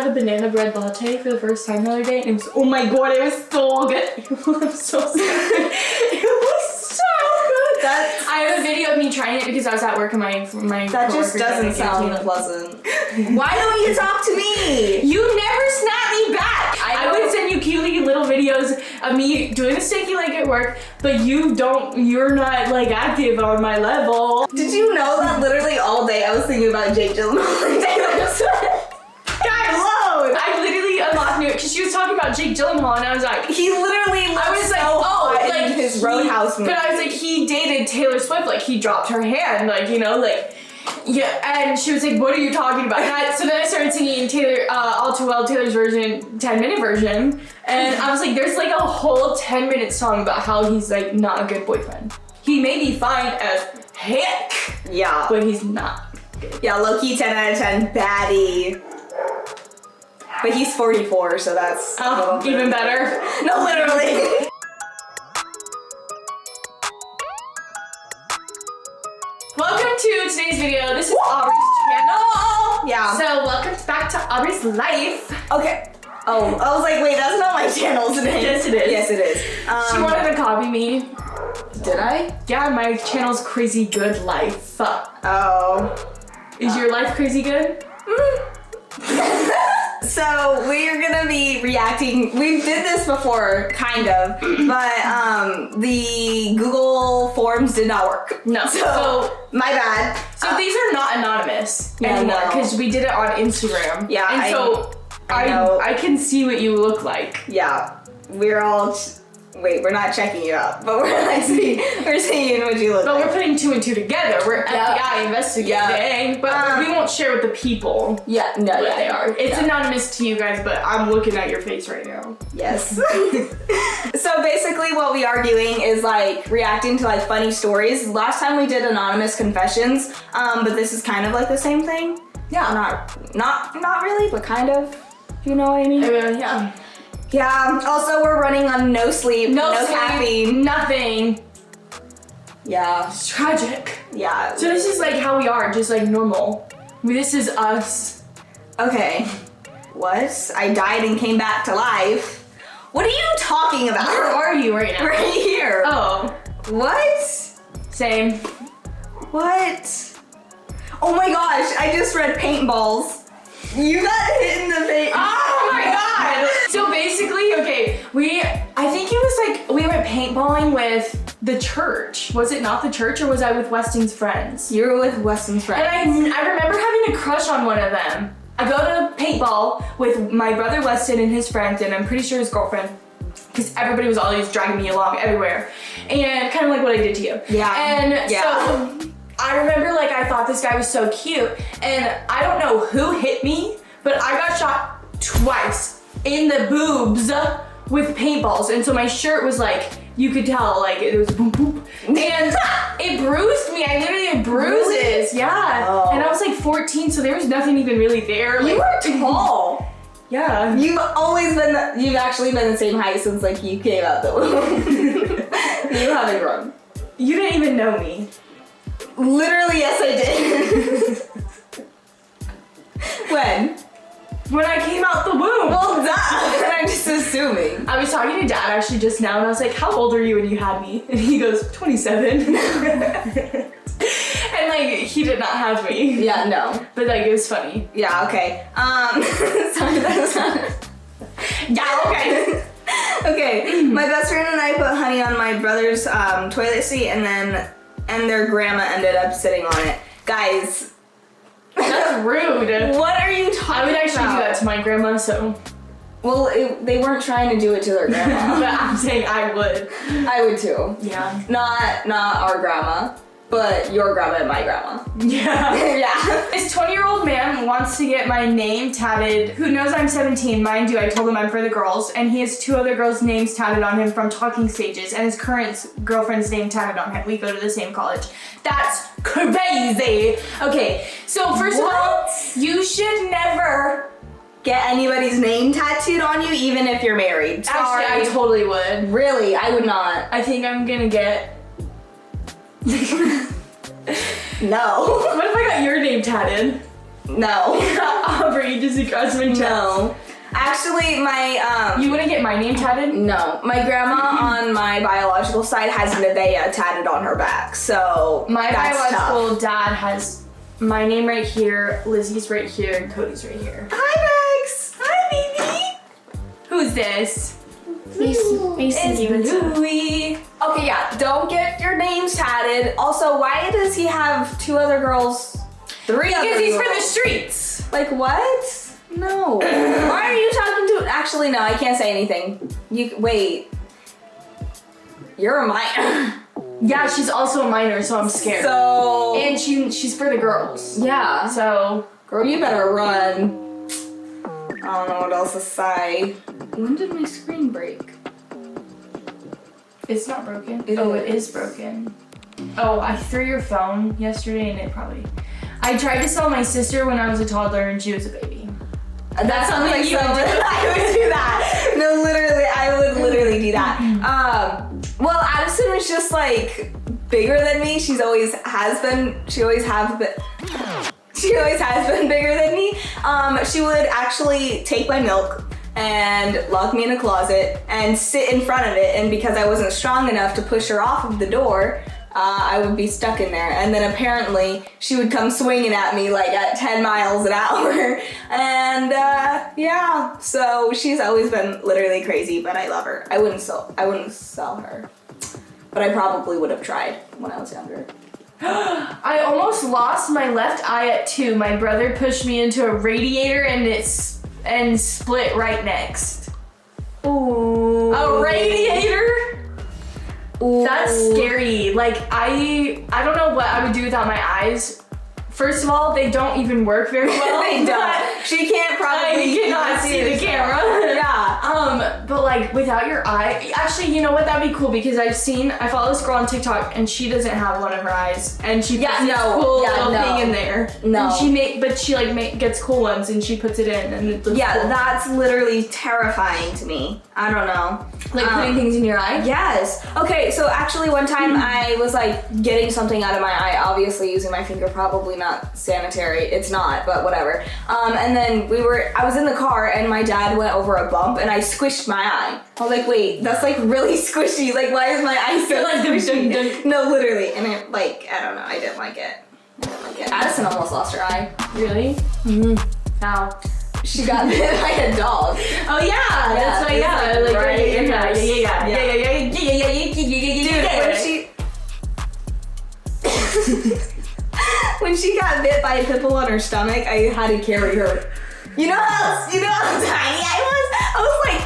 had a banana bread latte for the first time the other day, and it was, oh my god, it was so good. I'm so sorry. It was so good. I have a video of me trying it because I was at work and my that just doesn't sound pleasant. Why don't you talk to me? You never snap me back. I would send you cute little videos of me doing the sticky leg at work, but you're not like active on my level. Did you know that literally all day I was thinking about Jake Gyllenhaal and Taylor Swift? Guys, I literally unlocked new because she was talking about Jake Gyllenhaal and I was like, he literally in his Roadhouse movie. But I was like, he dated Taylor Swift, like he dropped her hand, like, you know, like, yeah. And she was like, what are you talking about? So then I started singing All Too Well, Taylor's version, 10-minute version, and I was like, there's like a whole 10-minute song about how he's like not a good boyfriend. He may be fine as heck, yeah, but he's not good. Yeah, low-key 10 out of 10 baddie. But he's 44, so that's even better. No, literally. Welcome to today's video. This is Aubrey's channel. Yeah. So welcome back to Aubrey's life. Okay. Oh, I was like, wait, that's not my channel's name. Yes, it is. Yes, it is. She wanted to copy me. Did I? Yeah, my channel's Crazy Good Life. Oh. Is your life crazy good? So we're gonna be reacting. We did this before, kind of, but the Google Forms did not work. No. So my bad. So these are not anonymous anymore because we did it on Instagram. Yeah. And I can see what you look like. Yeah. We're all. Wait, we're not checking you out, but we're seeing what you look like. But we're putting 2 and 2 together. We're FBI investigating, but we won't share with the people. Yeah, no, what they are. It's anonymous to you guys, but I'm looking at your face right now. Yes. So basically, what we are doing is like reacting to like funny stories. Last time we did anonymous confessions, but this is kind of like the same thing. Yeah. Not really, but kind of. You know what I mean? Yeah. Yeah, also we're running on no sleep, no caffeine. Nothing. Yeah. It's tragic. Yeah. So this is like how we are, just like normal. This is us. Okay. What? I died and came back to life. What are you talking about? Where are you right now? Right here. Oh. What? Same. What? Oh my gosh, I just read paintballs. You got hit in the face. Oh my god! So basically, okay, I think it was like, we went paintballing with the church. Was it not the church or was I with Weston's friends? You were with Weston's friends. And I remember having a crush on one of them. I go to paintball with my brother Weston and his friends and I'm pretty sure his girlfriend, because everybody was always dragging me along everywhere. And kind of like what I did to you. Yeah. And so I remember like I thought this guy was so cute and I don't know who hit me, but I got shot twice in the boobs with paintballs. And so my shirt was like, you could tell like it was boom boom. And it bruised me. I literally had bruises. Really? Yeah. Oh. And I was like 14, so there was nothing even really there. You were tall. Yeah. You've actually been the same height since like you came out the womb. You haven't grown. You didn't even know me. Literally, yes I did. When I came out the womb. Well, duh. I'm just assuming. I was talking to Dad actually just now and I was like, how old are you when you had me? And he goes, 27. And like, he did not have me. Yeah, no. But like, it was funny. Yeah, okay. Sorry, that's not... Yeah, okay. Okay, my best friend and I put honey on my brother's toilet seat and their grandma ended up sitting on it. Guys. That's rude. What are you talking about? I would actually do that to my grandma, so. Well, they weren't trying to do it to their grandma. But I'm saying I would. I would too. Yeah. Not our grandma, but your grandma and my grandma. Yeah. Yeah. This 20-year-old man wants to get my name tatted. Who knows I'm 17, mind you, I told him I'm for the girls, and he has 2 other girls' names tatted on him from Talking Stages, and his current girlfriend's name tatted on him. We go to the same college. That's crazy. Okay, so first of all, you should never get anybody's name tattooed on you, even if you're married. Sorry. Actually, I totally would. Really, I would not. I think I'm gonna get... No. What if I got your name tatted? No. Aubrey, just across my chest. No. Actually, my, You wouldn't get my name tatted? No. My grandma on my biological side has Nevaeh tatted on her back, so My that's biological tough. dad has my name right here, Lizzie's right here, and Cody's right here. Hi, Max. Hi, baby. Who's this? It's Louie. Okay, yeah, don't get your names tatted. Also, why does he have 2 other girls? 3 Because other he's girls? from the streets. Like, what? No. Why are you talking to... Actually, no, I can't say anything. Wait. You're a minor. Yeah, she's also a minor, so I'm scared. So... And she's for the girls. Yeah. So, Girl, you better run. I don't know what else to say. When did my screen break? it's not broken. It It is broken. Oh, I threw your phone yesterday and it probably... I tried to sell my sister when I was a toddler and she was a baby. That sounds like you would someone do. I would do that. No, literally, I would literally do that. Well, Addison was just like bigger than me. She always has been bigger than me. She would actually take my milk and lock me in a closet and sit in front of it. And because I wasn't strong enough to push her off of the door, I would be stuck in there. And then apparently she would come swinging at me like at 10 miles an hour. And yeah, so she's always been literally crazy, but I love her. I wouldn't sell her, but I probably would have tried when I was younger. I almost lost my left eye at 2. My brother pushed me into a radiator and split right next. Ooh. A radiator? Ooh. That's scary. Like I don't know what I would do without my eyes. First of all, they don't even work very well. They don't. She can't probably. You cannot see the camera. Yeah. But like without your eye, actually, you know what? That'd be cool because I follow this girl on TikTok and she doesn't have one of her eyes, and she puts this cool little thing in there. No. And she gets cool ones and she puts it in, and it looks cool. That's literally terrifying to me. I don't know. Like putting things in your eye. Yes. Okay, so actually one time I was like getting something out of my eye, obviously using my finger, probably not sanitary. It's not, but whatever. And then I was in the car and my dad went over a bump and I squished my eye. I was like, wait, that's like really squishy. Like, why is my eye so like squishy? No, literally. And it, like, I don't know, I didn't like it. Addison almost lost her eye. Really? Mm-hmm. How? She got bit by a dog. Oh yeah, that's why. Yeah, like, like right in her- Dude, when she got bit by a pit bull on her stomach, I had to carry her. You know how tiny I was? I was like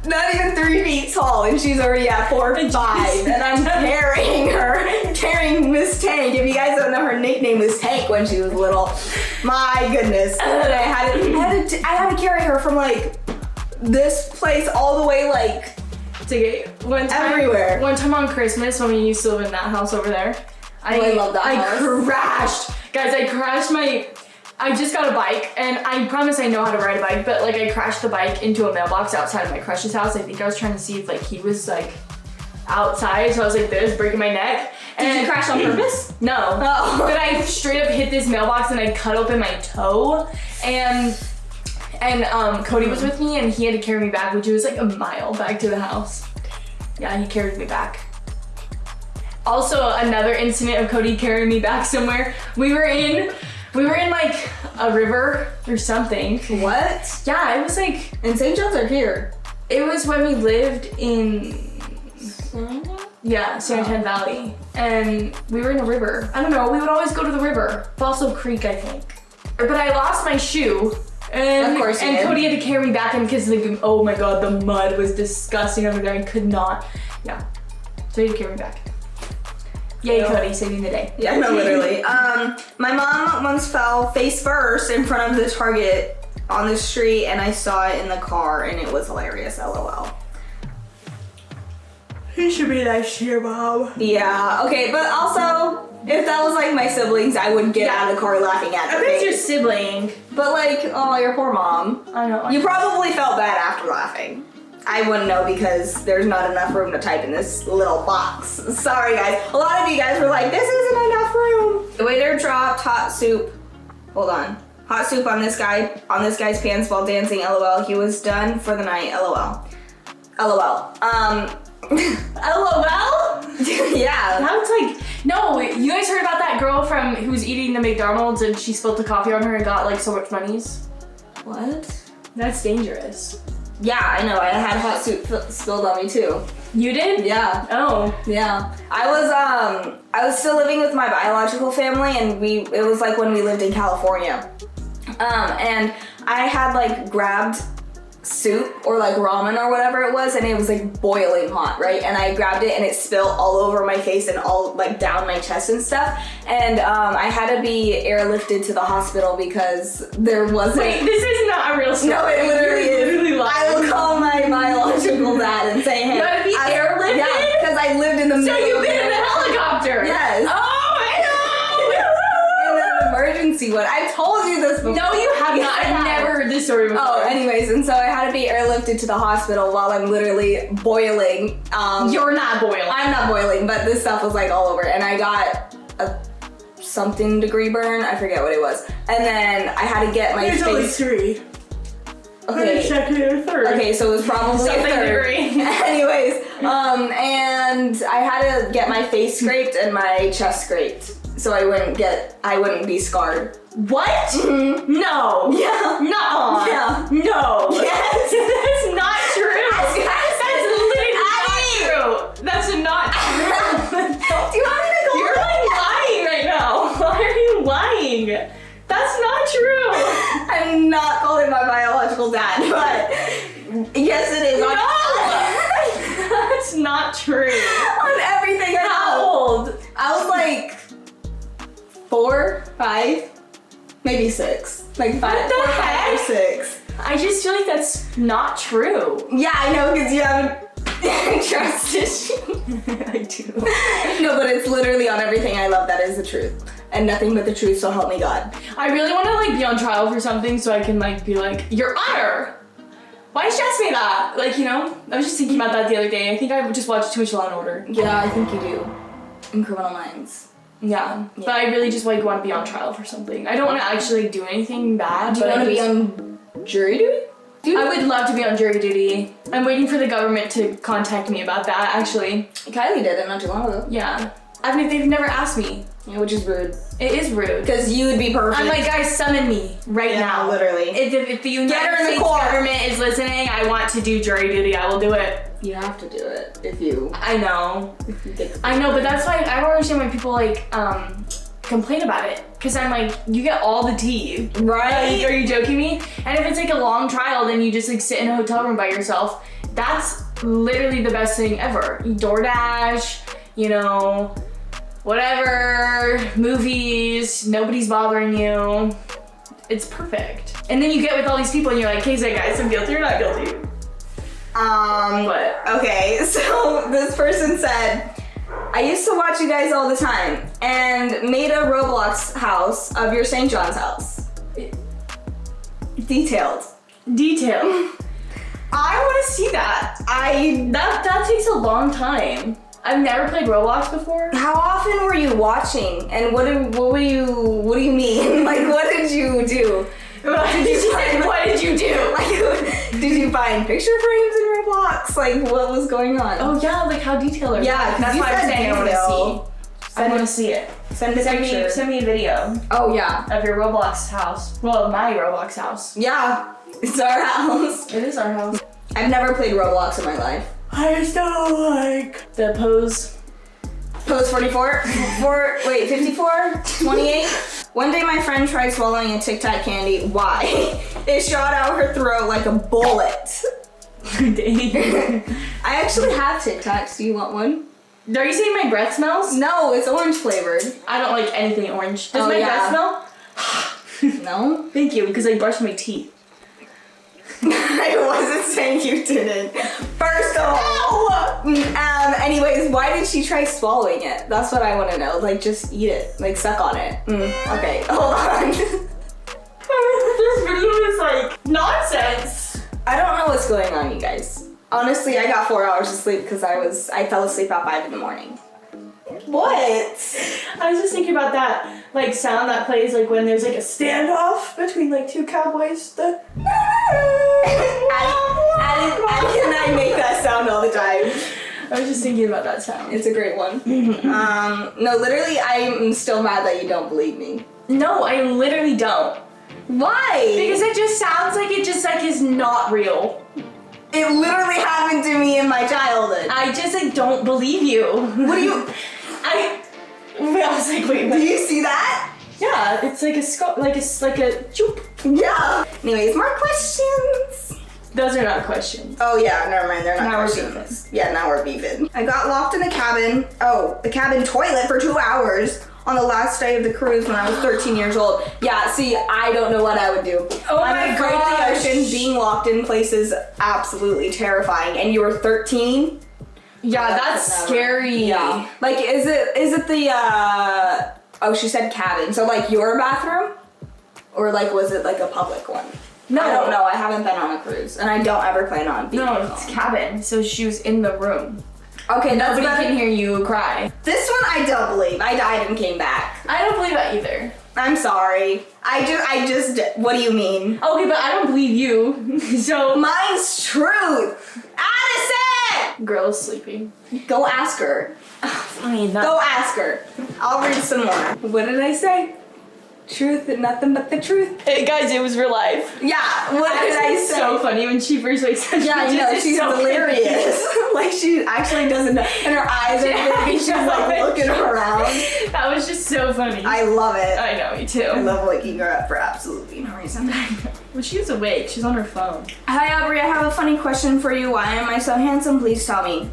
not even 3 feet tall, and she's already at 4 or 5, and I'm carrying Miss Tank. If you guys don't know, her nickname was Tank when she was little. My goodness, and I had to carry her from like this place all the way like to get everywhere. One time on Christmas when we used to live in that house over there, I love that house. Crashed. Guys, I crashed I just got a bike, and I promise I know how to ride a bike, but like I crashed the bike into a mailbox outside of my crush's house. I think I was trying to see if like he was like outside, so I was like this, breaking my neck. Did you crash on purpose? No. Oh. But I straight up hit this mailbox and I cut open my toe, and Cody was with me and he had to carry me back, which was like a mile back to the house. Yeah, he carried me back. Also, another incident of Cody carrying me back somewhere. We were in like a river or something. What? Yeah, it was like In St. John's or here? it was when we lived in San Antonio Valley, and we were in a river. I don't know. We would always go to the river, Fossil Creek, I think. But I lost my shoe. And, Of course you did. Cody had to carry me back in because oh my god, the mud was disgusting over there. I could not. Yeah. So he had to carry me back. Yay, Well, Cody, saving the day. Yeah, no, literally. My mom once fell face first in front of the Target on the street, and I saw it in the car, and it was hilarious. LOL. He should be nice to your mom. Yeah. Okay, but also, if that was like my siblings, I would get out of the car laughing at I them. bet it's your sibling. But like, oh, your poor mom. I know. You probably felt bad after laughing. I wouldn't know because there's not enough room to type in this little box. Sorry, guys. A lot of you guys were like, this isn't enough room. The waiter dropped hot soup. Hold on. Hot soup on this guy's pants while dancing. LOL. He was done for the night. LOL. LOL. LOL? Yeah. That's like, no, you guys heard about that girl who was eating the McDonald's and she spilled the coffee on her and got like so much monies? What? That's dangerous. Yeah, I know. I had hot soup spilled on me too. You did? Yeah. Oh. Yeah. I was still living with my biological family, and it was like when we lived in California. And I had like grabbed soup or like ramen or whatever it was, and it was like boiling hot, right? And I grabbed it and it spilled all over my face and all like down my chest and stuff. And I had to be airlifted to the hospital because there wasn't. Wait, this is not a real story. No, it literally is. Literally lying. I will call my biological dad and say, hey. You had to be airlifted? Yeah, because I lived in the So middle. you've been in a helicopter? Yes. Oh, In an emergency one. I told you this before. no, you have not. I've never heard this story before. Oh, anyways, and so I had to be airlifted to the hospital while I'm literally boiling. You're not boiling. I'm not boiling, but this stuff was like all over, and I got a something degree burn. I forget what it was. And then I had to get my There's only face. 3. Okay. Second or third. Okay, so it was probably Something a third. degree. Anyways, and I had to get my face scraped and my chest scraped so I wouldn't be scarred. What? Mm-hmm. No. Yeah. Nuh-uh. Yeah. No. Yes. That's not true. That's literally not true. That's not true. Do you want me to go? You're like lying right now. Why are you lying? That's not true. I'm not calling my biological dad, but yes, it is. No. That's not true. On everything. How old? I was like 4, 5, maybe 6. Like 5, What the 4, 5, or heck? 6. I just feel like that's not true. Yeah, I know, because you have trust issues. I do. No, but it's literally on everything I love that is the truth. And nothing but the truth, so help me God. I really want to like be on trial for something so I can like be like, Your Honor! Why did you ask me that? Like, you know, I was just thinking about that the other day. I think I just watched too much Law and Order. Yeah, I think you do. In Criminal Minds. Yeah, but I really just like want to be on trial for something. I don't want to actually do anything bad. Do you but want to I be just- on jury duty? I would love to be on jury duty. I'm waiting for the government to contact me about that, actually. Kylie did it not too long ago. Yeah. I mean, they've never asked me. Yeah, which is rude. It is rude. Because you would be perfect. I'm like, guys, summon me right now. Literally. If the United Get her in the States court. government is listening, I want to do jury duty. I will do it. You have to do it if you I know. get the I know, but that's why I don't understand why people like complain about it. Cause I'm like, you get all the tea. right. Like, are you joking me? And if it's like a long trial, then you just like sit in a hotel room by yourself. That's literally the best thing ever. You DoorDash, you know, whatever, movies, nobody's bothering you. It's perfect. And then you get with all these people and you're like, hey, guys, I'm guilty or not guilty? What? Okay, so this person said, I used to watch you guys all the time and made a Roblox house of your St. John's house. Detailed. Detail. I want to see that. That takes a long time. I've never played Roblox before. How often were you watching? And what do you mean? Like, what did you do? What did you do? Like, did you find picture frames in Roblox? Like, what was going on? Oh yeah, like how detailed are Yeah, you? 'cause That's you why I'm said saying I want to detail. see. I want to see it. Send a picture. Send me a video Oh yeah. of your Roblox house. Well, my Roblox house. Yeah, it's our house. It is our house. I've never played Roblox in my life. I just don't like the pose. Pose 44? 54? 28? One day my friend tried swallowing a Tic Tac candy. Why? It shot out her throat like a bullet. Dang. I actually have Tic Tacs. Do you want one? Are you saying my breath smells? No, it's orange flavored. I don't like anything orange. Does Oh, my yeah. breath smell? No? Thank you, because I brushed my teeth. I wasn't saying you didn't. First of all. Anyways, why did she try swallowing it? That's what I want to know. Like, just eat it. Like, suck on it. Okay, hold on. This video is like nonsense. I don't know what's going on, you guys. Honestly, I got 4 hours of sleep because I fell asleep at 5 in the morning. What? I was just thinking about that. like sound that plays like when there's like a standoff between like two cowboys. The Addie and I make that sound all the time. I was just thinking about that sound. It's a great one. No, literally, I'm still mad that you don't believe me. No, I literally don't. Why? Because it just sounds like it just like is not real. It literally happened to me in my childhood. I just like don't believe you. What do you? I was like, wait, Do you see that? yeah, it's like a like a choop. Yeah. Anyways, more questions. Those are not questions. Oh yeah, never mind. They're not Now we're questions. Yeah, now we're beefing. I got locked in the cabin. Oh, the cabin toilet for 2 hours on the last day of the cruise when I was 13 years old. Yeah, see, I don't know what I would do. Oh I'm my afraid of the gosh. ocean. Being locked in places absolutely terrifying. And you were 13. Yeah, that's never. scary. Yeah. Like, is it the oh, she said cabin. So like your bathroom, or like was it like a public one? No. I don't know. I haven't been on a cruise, and I don't ever plan on being. No, it's cabin. So she was in the room. Okay, that's Nobody better. can hear you cry. This one I don't believe. I died and came back. I don't believe that either. I'm sorry. I just. What do you mean? Okay, but I don't believe you. So Mine's truth. Addison! girl is sleeping. Go ask her. Fine. Go ask her. I'll read some more. What did I say? Truth and nothing but the truth. Hey, guys, it was real life. Yeah. What did I It's say? so funny when she first wakes up. Yeah, I know, she's delirious. Like, she actually doesn't know. And her eyes are Yeah, big, she's I like know. looking around. That was just so funny. I love it. I know, me too. I love waking her up for absolutely no reason. Well, she's awake. She's on her phone. Hi, Aubrey, I have a funny question for you. Why am I so handsome? Please tell me.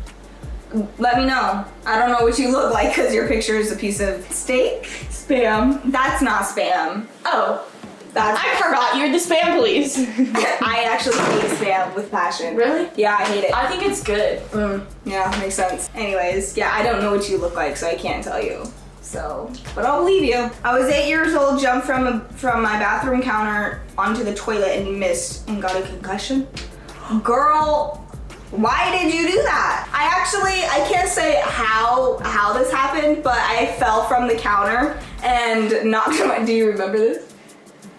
Let me know. I don't know what you look like because your picture is a piece of steak. Spam. That's not spam. Oh, That's I forgot you're the spam police. I actually hate spam with passion. Really? Yeah, I hate it. I think it's good. Yeah, makes sense. Anyways, yeah, I don't know what you look like, so I can't tell you. So, but I'll believe you. I was 8 years old, jumped from my bathroom counter onto the toilet and missed and got a concussion. Girl, why did you do that? I can't say how this happened, but I fell from the counter and knocked my, do you remember this?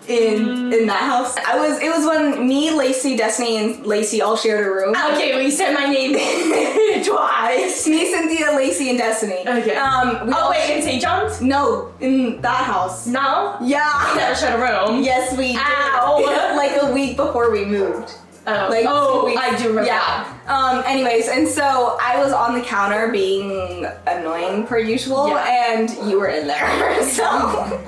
In that house. It was when me, Lacey, Destiny, and Lacey all shared a room. Okay, well, you said my name twice. Me, Cynthia, Lacey, and Destiny. Okay. In St. John's? No, in that house. No? Yeah. Never shared a room. Yes, we did. Ow. Like a week before we moved. Oh, Like 2 weeks. I do remember Yeah. that. Anyways, and so I was on the counter being annoying per usual, Yeah. and you were in there. So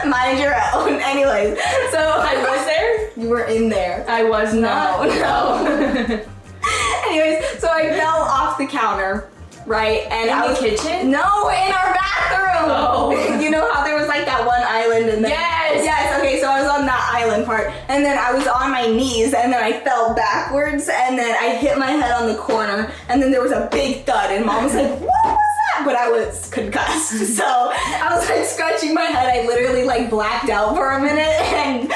mind your own. Anyways, so I was there? you were in there. I was not. No. Anyways, so I fell off the counter, right? And I In was the kitchen? No, in our bathroom. Oh. You know how there was like that one island and then Yes. Yes, okay, so I was on that island part. And then I was on my knees and then I fell backwards and then I hit my head on the corner and then there was a big thud and Mom was like, "What was that?" But I was concussed. So I was like scratching my head. I literally like blacked out for a minute and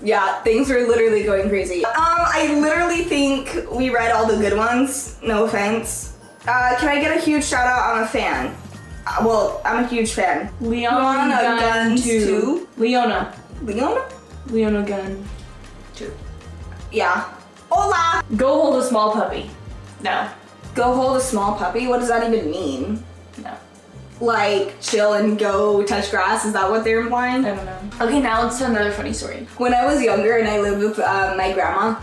yeah, things were literally going crazy. I literally think we read all the good ones. No offense. Can I get a huge shout out? I'm a fan. Well, I'm a huge fan. Leona Guns Gun 2. two. Leona. Leona? Leona Gun 2. Yeah. Hola! Go hold a small puppy. No. Go hold a small puppy? What does that even mean? No. Like, chill and go touch grass? Is that what they're implying? I don't know. Okay, now let's tell another funny story. When I was younger and I lived with my grandma,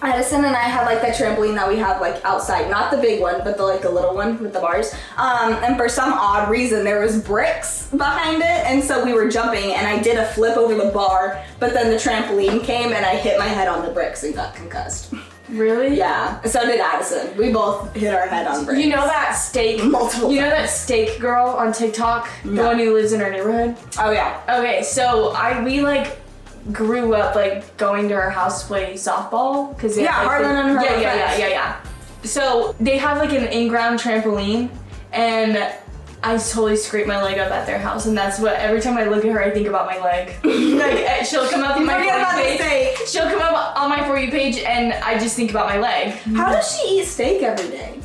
Addison and I had like that trampoline that we have like outside, not the big one, but the little one with the bars. And for some odd reason, there was bricks behind it, and so we were jumping, and I did a flip over the bar, but then the trampoline came, and I hit my head on the bricks and got concussed. Really? Yeah, so did Addison. We both hit our head on bricks. You know that steak? Multiple You know times. that steak girl on TikTok? No. The one who lives in our neighborhood? Oh yeah. Okay, so we like grew up like going to her house to play softball because Yeah, Harlan and her yeah, were yeah, friends. yeah. So they have like an in-ground trampoline, and I totally scraped my leg up at their house, and that's what every time I look at her, I think about my leg. Like she'll come up on my Forget about For the You steak. page. She'll come up on my For You page, and I just think about my leg. How does she eat steak every day?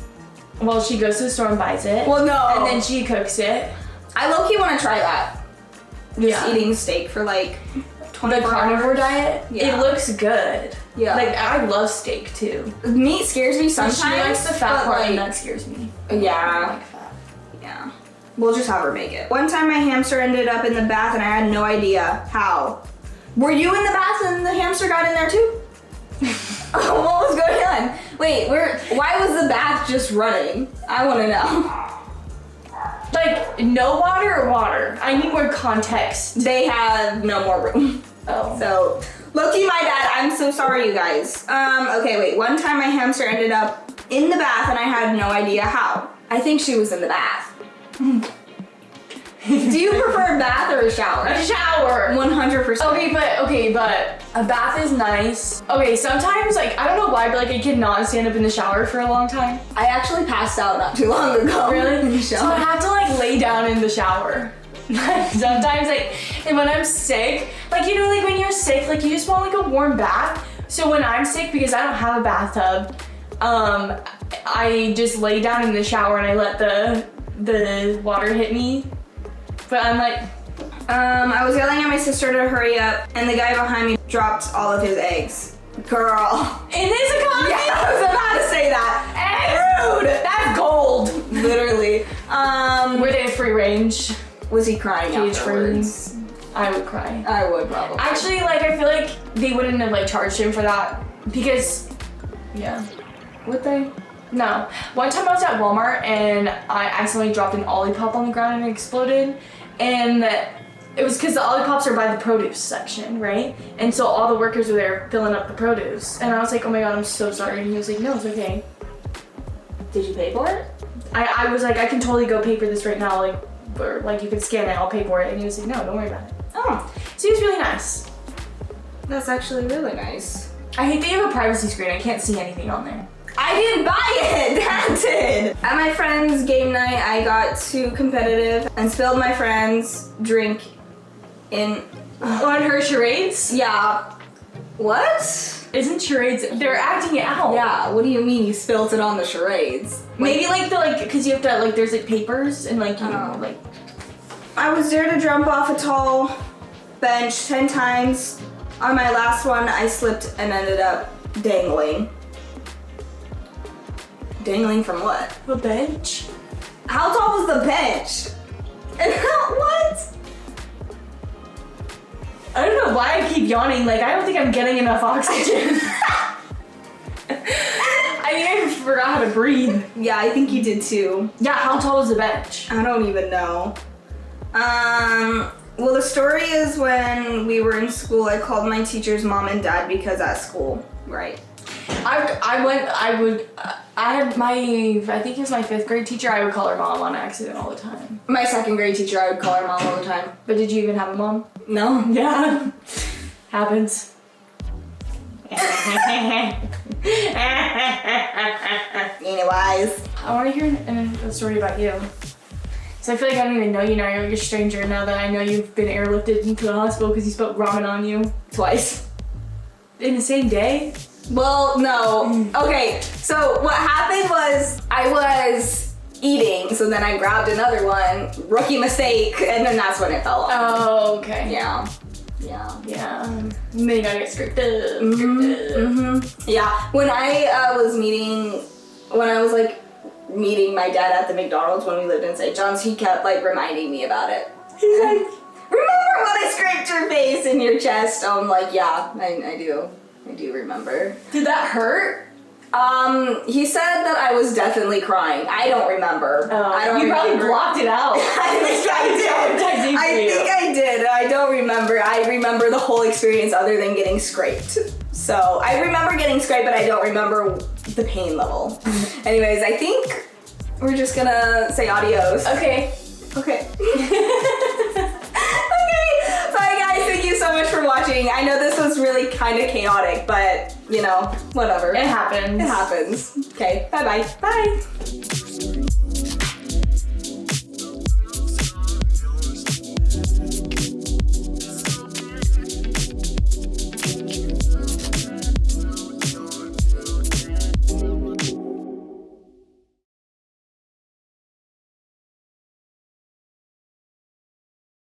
Well, she goes to the store and buys it. Well, no. And then she cooks it. I low-key want to try that. Just Yeah. eating steak for like 24 The carnivore hours. diet, Yeah. it looks good. Yeah. Like, I love steak too. Meat scares me Sometimes sometimes. she likes the fat but, part, and like, that scares me. Yeah. I don't like fat. Yeah. We'll just have her make it. One time my hamster ended up in the bath and I had no idea how. Were you in the bath and the hamster got in there too? What was going on? Wait, why was the bath just running? I want to know. Like, no water or water? I need more context. They have no more room. Oh. So, low-key my bad. I'm so sorry, you guys. Okay, wait. One time my hamster ended up in the bath and I had no idea how. I think she was in the bath. Do you prefer a bath or a shower? A shower. 100%. Okay, but a bath is nice. Okay, sometimes, like, I don't know why, but like, I cannot stand up in the shower for a long time. I actually passed out not too long ago. Really? In the So I shower. have to like lay down in the shower. Sometimes, like, and when I'm sick, like, you know, like when you're sick, like you just want like a warm bath. So when I'm sick, because I don't have a bathtub, I just lay down in the shower and I let the water hit me. But I'm like, I was yelling at my sister to hurry up, and the guy behind me dropped all of his eggs. Girl. it is a coffee. Yeah, I was about to say that. Rude. That's gold. Literally. Were they free range? Was he crying Cage afterwards? I would cry. I would probably. Actually, like, I feel like they wouldn't have like charged him for that because, yeah. Would they? No. One time I was at Walmart and I accidentally dropped an Olipop on the ground and it exploded. And it was because the Olipops are by the produce section, right? And so all the workers were there filling up the produce. And I was like, oh my god, I'm so sorry. And he was like, no, it's okay. Did you pay for it? I was like, I can totally go pay for this right now. Like, or like you can scan it, I'll pay for it. And he was like, no, don't worry about it. Oh, So he was really nice. that's actually really nice. I hate they have a privacy screen. I can't see anything on there. I didn't buy it. That did. At my friend's game night, I got too competitive and spilled my friend's drink in. On her charades? Yeah. What? Isn't charades? They're acting it out. Yeah. What do you mean you spilled it on the charades? Maybe like the because you have to like there's like papers and like you Oh. like. I was dared to jump off a tall bench 10 times. On my last one, I slipped and ended up dangling. Dangling from what? A bench? How tall was the bench? And what? I don't know why I keep yawning. Like I don't think I'm getting enough oxygen. I think I forgot how to breathe. Yeah, I think you did too. Yeah, how tall was the bench? I don't even know. Well, the story is when we were in school, I called my teacher's mom and dad because at school, right? I think it was my 5th grade teacher. I would call her mom on accident all the time. My 2nd grade teacher, I would call her mom all the time. But did you even have a mom? No. Yeah. Happens. Anyways. I want to hear a story about you. So I feel like I don't even know you now. You're like a stranger now that I know you've been airlifted into the hospital because you spilled ramen on you. Twice. In the same day? Well, no. Okay, so what happened was I was eating, so then I grabbed another one, rookie mistake, and then that's when it fell off. Oh, okay. Yeah. Yeah. Yeah. And then you gotta get scripted. Yeah. When I was meeting my dad at the McDonald's when we lived in St. John's, he kept like reminding me about it. He's like, remember when I scraped your face and your chest? I'm like, yeah, I do. I do remember. Did that hurt? He said that I was definitely crying. I don't remember. I don't You remember. probably blocked it out. I think I did. I did. I don't remember. I remember the whole experience other than getting scraped. So I remember getting scraped, but I don't remember the pain level. Anyways, I think we're just gonna say adios. Okay. Okay. Bye guys, thank you so much for watching. I know this was really kind of chaotic, but you know, whatever. It happens. It happens. Okay, bye-bye. Bye.